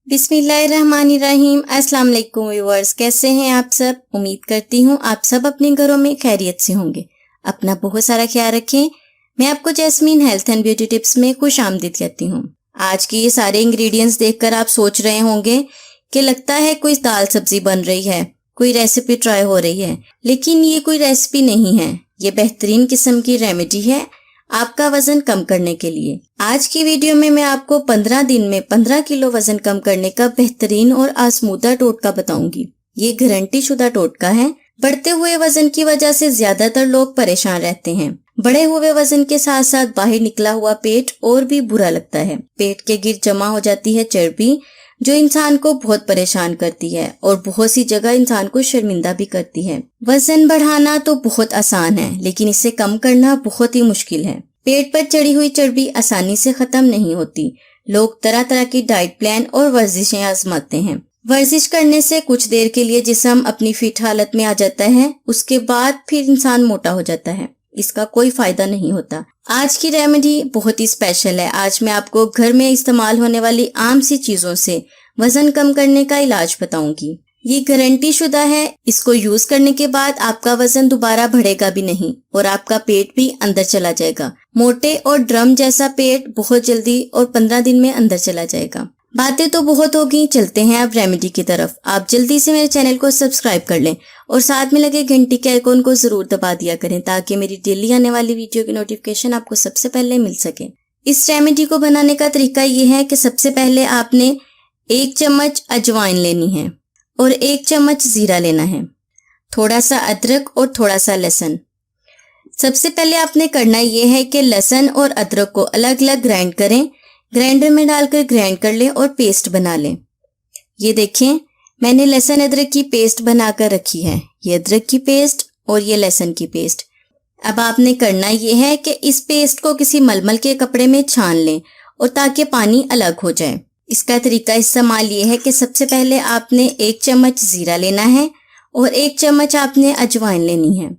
बिस्मिल्लाहिर्रहमानिर्रहीम। अस्सलाम वालेकुम व्यूअर्स, कैसे हैं आप सब। उम्मीद करती हूँ आप सब अपने घरों में खैरियत से होंगे। अपना बहुत सारा ख्याल रखें। मैं आपको jasmine health and beauty tips में खुश आमदीद कहती हूँ। आज के ये सारे इंग्रेडिएंट्स देखकर आप सोच रहे होंगे कि लगता है कोई दाल सब्जी बन रही है, कोई रेसिपी ट्राई हो रही है, लेकिन ये कोई रेसिपी नहीं है। ये बेहतरीन किस्म की रेमेडी है आपका वजन कम करने के लिए। आज की वीडियो में मैं आपको 15 दिन में 15 किलो वजन कम करने का बेहतरीन और आजमूदा टोटका बताऊंगी। ये गारंटी शुदा टोटका है। बढ़ते हुए वजन की वजह से ज्यादातर लोग परेशान रहते हैं। बढ़े हुए वजन के साथ साथ बाहर निकला हुआ पेट और भी बुरा लगता है। पेट के गिर जमा हो जाती है चर्बी, जो इंसान को बहुत परेशान करती है और बहुत सी जगह इंसान को शर्मिंदा भी करती है। वजन बढ़ाना तो बहुत आसान है, लेकिन इसे कम करना बहुत ही मुश्किल है। पेट पर चढ़ी हुई चर्बी आसानी से खत्म नहीं होती। लोग तरह तरह की डाइट प्लान और वर्जिशें आजमाते हैं। वर्जिश करने से कुछ देर के लिए जिस्म अपनी फिट हालत में आ जाता है, उसके बाद फिर इंसान मोटा हो जाता है। इसका कोई फायदा नहीं होता। आज की रेमेडी बहुत ही स्पेशल है। आज मैं आपको घर में इस्तेमाल होने वाली आम सी चीजों से वजन कम करने का इलाज बताऊंगी। ये गारंटी शुदा है। इसको यूज करने के बाद आपका वजन दोबारा बढ़ेगा भी नहीं और आपका पेट भी अंदर चला जाएगा। मोटे और ड्रम जैसा पेट बहुत जल्दी और 15 दिन में अंदर चला जाएगा। बातें तो बहुत होगी, चलते हैं अब रेमेडी की तरफ। आप जल्दी से मेरे चैनल को सब्सक्राइब कर लें और साथ में लगे घंटी के आइकॉन को जरूर दबा दिया करें, ताकि मेरी डेली आने वाली वीडियो की नोटिफिकेशन आपको सबसे पहले मिल सके। इस रेमेडी को बनाने का तरीका ये है कि सबसे पहले आपने 1 चम्मच अजवाइन लेनी है और 1 चम्मच जीरा लेना है, थोड़ा सा अदरक और थोड़ा सा लहसुन। सबसे पहले आपने करना यह है कि लहसुन और अदरक को अलग अलग ग्राइंड करें। ग्राइंडर में डालकर ग्राइंड कर लें और पेस्ट बना लें। ये देखें, मैंने लहसुन अदरक की पेस्ट बनाकर रखी है। ये अदरक की पेस्ट और ये लहसुन की पेस्ट। अब आपने करना ये है कि इस पेस्ट को किसी मलमल के कपड़े में छान लें और ताकि पानी अलग हो जाए। इसका तरीका इस्तेमाल ये है कि सबसे पहले आपने 1 चम्मच जीरा लेना है और 1 चम्मच आपने अजवाइन लेनी है।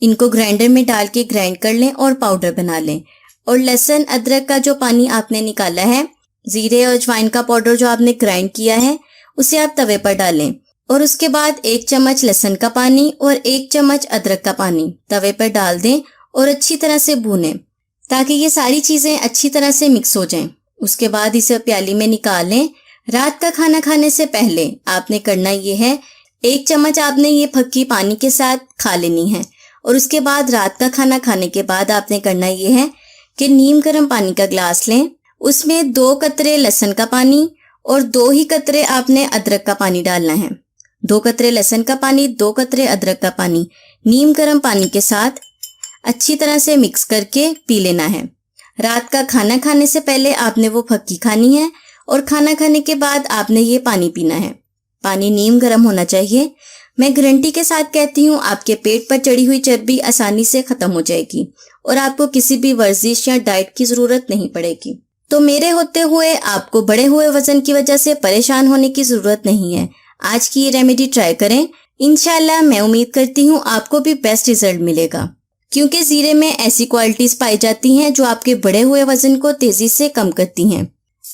इनको ग्राइंडर में डाल के ग्राइंड कर लें और पाउडर बना लें। और लहसुन अदरक का जो पानी आपने निकाला है, जीरे और अजवाइन का पाउडर जो आपने ग्राइंड किया है, उसे आप तवे पर डालें और उसके बाद 1 चम्मच लहसुन का पानी और 1 चम्मच अदरक का पानी तवे पर डाल दें और अच्छी तरह से भूनें, ताकि ये सारी चीजें अच्छी तरह से मिक्स हो जाएं। उसके बाद इसे प्याली में निकाल लें। रात का खाना खाने से पहले आपने करना ये है, 1 चम्मच आपने ये फक्की पानी के साथ खा लेनी है। और उसके बाद रात का खाना खाने के बाद आपने करना ये है कि नीम गर्म पानी का ग्लास लें, उसमें 2 कतरे लहसुन का पानी और 2 ही कतरे आपने अदरक का पानी डालना है। 2 कतरे लहसुन का पानी, 2 कतरे अदरक का पानी नीम गर्म पानी के साथ अच्छी तरह से मिक्स करके पी लेना है। रात का खाना खाने से पहले आपने वो फक्की खानी है और खाना खाने के बाद आपने ये पानी पीना है। पानी नीम गर्म होना चाहिए। मैं गारंटी के साथ कहती हूँ आपके पेट पर चढ़ी हुई चर्बी आसानी से खत्म हो जाएगी और आपको किसी भी वर्जिश या डाइट की जरूरत नहीं पड़ेगी। तो मेरे होते हुए आपको बढ़े हुए वजन की वजह से परेशान होने की जरूरत नहीं है। आज की ये रेमेडी ट्राई करें। इंशाल्लाह मैं उम्मीद करती हूँ आपको भी बेस्ट रिजल्ट मिलेगा, क्योंकि जीरे में ऐसी क्वालिटीज पाई जाती हैं जो आपके बढ़े हुए वजन को तेजी से कम करती हैं।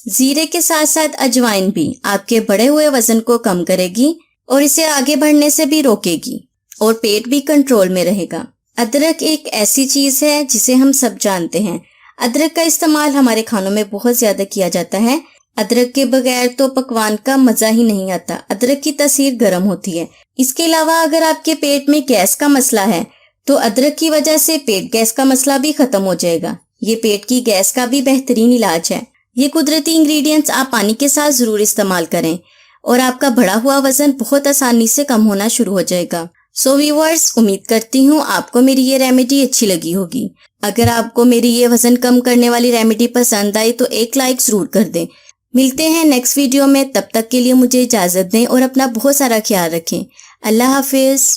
जीरे के साथ साथ अजवाइन भी आपके बढ़े हुए वजन को कम करेगी और इसे आगे बढ़ने से भी रोकेगी और पेट भी कंट्रोल में रहेगा। अदरक एक ऐसी चीज है जिसे हम सब जानते हैं। अदरक का इस्तेमाल हमारे खानों में बहुत ज्यादा किया जाता है। अदरक के बगैर तो पकवान का मजा ही नहीं आता। अदरक की तासीर गर्म होती है। इसके अलावा अगर आपके पेट में गैस का मसला है तो अदरक की वजह से पेट गैस का मसला भी खत्म हो जाएगा। ये पेट की गैस का भी बेहतरीन इलाज है। ये कुदरती इंग्रेडिएंट्स आप पानी के साथ जरूर इस्तेमाल करें और आपका बढ़ा हुआ वजन बहुत आसानी से कम होना शुरू हो जाएगा। सो व्यूअर्स, उम्मीद करती हूँ आपको मेरी ये रेमेडी अच्छी लगी होगी। अगर आपको मेरी ये वजन कम करने वाली रेमेडी पसंद आई तो एक लाइक जरूर कर दें। मिलते हैं नेक्स्ट वीडियो में। तब तक के लिए मुझे इजाजत दें और अपना बहुत सारा ख्याल रखें। अल्लाह हाफिज।